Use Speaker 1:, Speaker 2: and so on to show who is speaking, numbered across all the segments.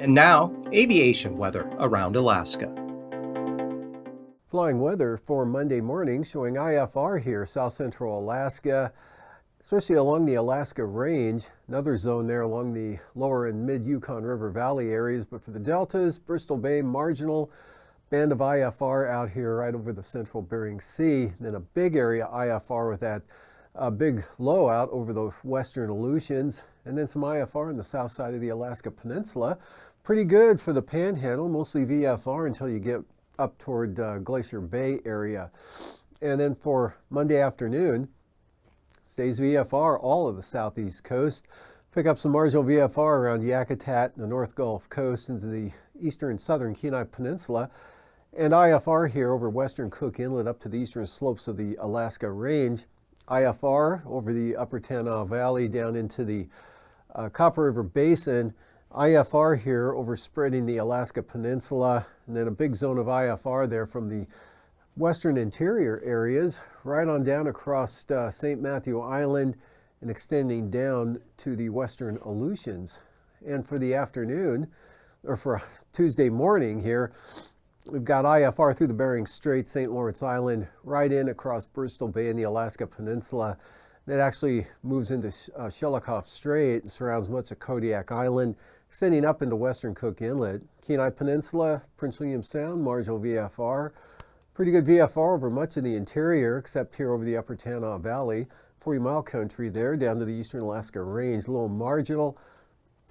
Speaker 1: And now, aviation weather around Alaska.
Speaker 2: Flying weather for Monday morning showing IFR here, south central Alaska, especially along the Alaska Range. Another zone there along the lower and mid Yukon River Valley areas. But for the deltas, Bristol Bay marginal, band of IFR out here right over the central Bering Sea. Then a big area IFR with that big low out over the western Aleutians. And then some IFR on the south side of the Alaska Peninsula. Pretty good for the Panhandle, mostly VFR until you get up toward Glacier Bay area. And then for Monday afternoon, stays VFR all of the southeast coast. Pick up some marginal VFR around Yakutat, the North Gulf Coast, into the eastern southern Kenai Peninsula. And IFR here over western Cook Inlet up to the eastern slopes of the Alaska Range. IFR over the upper Tanana Valley down into the Copper River Basin. IFR here overspreading the Alaska Peninsula, and then a big zone of IFR there from the western interior areas right on down across St. Matthew Island and extending down to the western Aleutians. And for the afternoon, or for Tuesday morning here, we've got IFR through the Bering Strait, St. Lawrence Island, right in across Bristol Bay and the Alaska Peninsula. That actually moves into Shelikof Strait and surrounds much of Kodiak Island, extending up into western Cook Inlet. Kenai Peninsula, Prince William Sound, marginal VFR. Pretty good VFR over much of the interior, except here over the upper Tanana Valley. 40-mile country there, down to the eastern Alaska Range. A little marginal.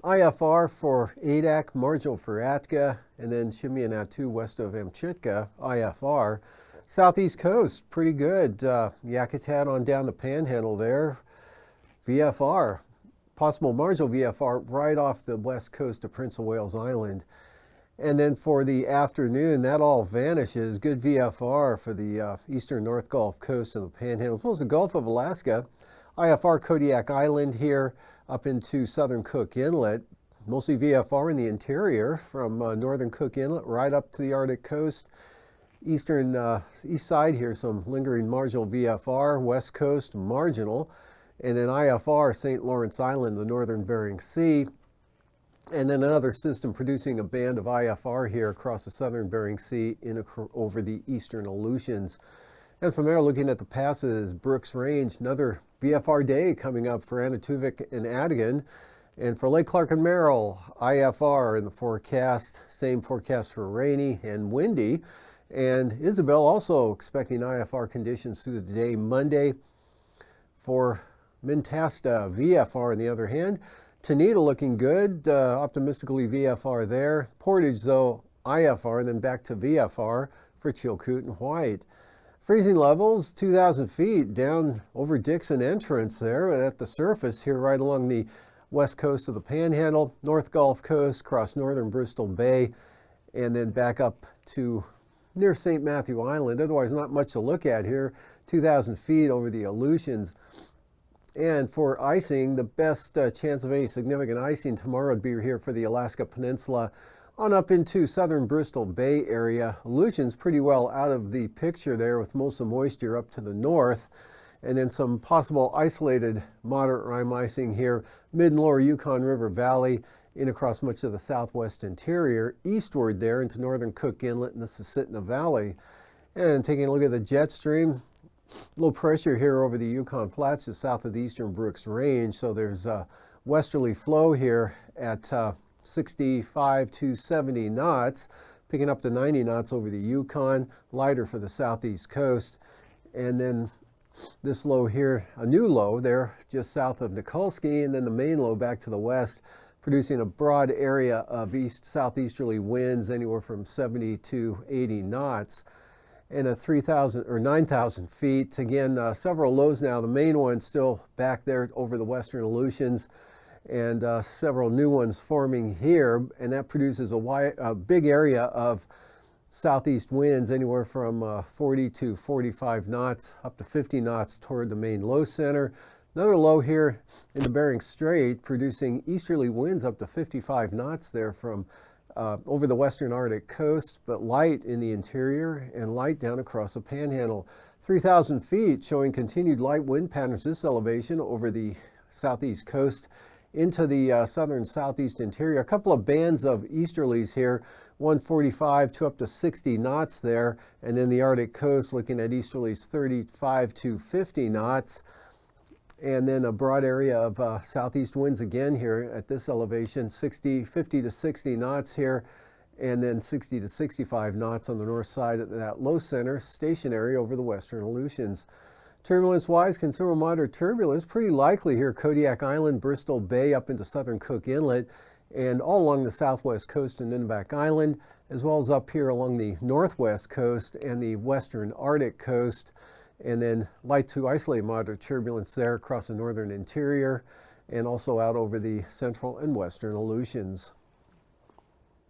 Speaker 2: IFR for Adak, marginal for Atka, and then Shimianatu west of Amchitka, IFR. Southeast coast, pretty good. Yakutat on down the Panhandle there. VFR, possible marginal VFR right off the west coast of Prince of Wales Island. And then for the afternoon, that all vanishes. Good VFR for the eastern North Gulf Coast and the Panhandle, as well as the Gulf of Alaska. IFR Kodiak Island here up into southern Cook Inlet. Mostly VFR in the interior from northern Cook Inlet right up to the Arctic coast. Eastern east side here, some lingering marginal VFR, west coast marginal, and then IFR St. Lawrence Island, the northern Bering Sea, and then another system producing a band of IFR here across the southern Bering Sea over the eastern Aleutians. And from there, looking at the passes, Brooks Range, another VFR day coming up for Anaktuvuk and Adigan. And for Lake Clark and Merrill, IFR in the forecast, same forecast for rainy and windy. And Isabel also expecting IFR conditions through the day Monday. For Mintasta, VFR on the other hand. Tanita looking good, optimistically VFR there. Portage though, IFR, and then back to VFR for Chilkoot and White. Freezing levels, 2,000 feet down over Dixon Entrance there at the surface here right along the west coast of the Panhandle, North Gulf Coast, across northern Bristol Bay, and then back up to near St. Matthew Island. Otherwise, not much to look at here. 2,000 feet over the Aleutians. And for icing, the best chance of any significant icing tomorrow would be here for the Alaska Peninsula on up into southern Bristol Bay area. Aleutians pretty well out of the picture there with most of the moisture up to the north. And then some possible isolated moderate rime icing here, mid and lower Yukon River Valley, in across much of the southwest interior, eastward there into northern Cook Inlet and the Susitna Valley. And taking a look at the jet stream, low pressure here over the Yukon Flats just south of the eastern Brooks Range. So there's a westerly flow here at 65 to 70 knots, picking up to 90 knots over the Yukon, lighter for the southeast coast. And then this low here, a new low there just south of Nikolsky, and then the main low back to the west, producing a broad area of southeasterly winds anywhere from 70 to 80 knots. And at 3,000 or 9,000 feet, again, several lows now. The main one still back there over the western Aleutians, and several new ones forming here, and that produces a big area of southeast winds anywhere from 40 to 45 knots up to 50 knots toward the main low center. Another low here in the Bering Strait producing easterly winds up to 55 knots there from over the western Arctic coast, but light in the interior and light down across the Panhandle. 3,000 feet showing continued light wind patterns this elevation over the southeast coast into the southern southeast interior. A couple of bands of easterlies here, 145 to up to 60 knots there, and then the Arctic coast looking at easterlies 35 to 50 knots. And then a broad area of southeast winds again here at this elevation, 50 to 60 knots here, and then 60 to 65 knots on the north side of that low center, stationary over the western Aleutians. Turbulence-wise, considerable moderate turbulence, pretty likely here, Kodiak Island, Bristol Bay up into southern Cook Inlet, and all along the southwest coast and Nunivak Island, as well as up here along the northwest coast and the western Arctic coast. And then light to isolated moderate turbulence there across the northern interior and also out over the central and western Aleutians.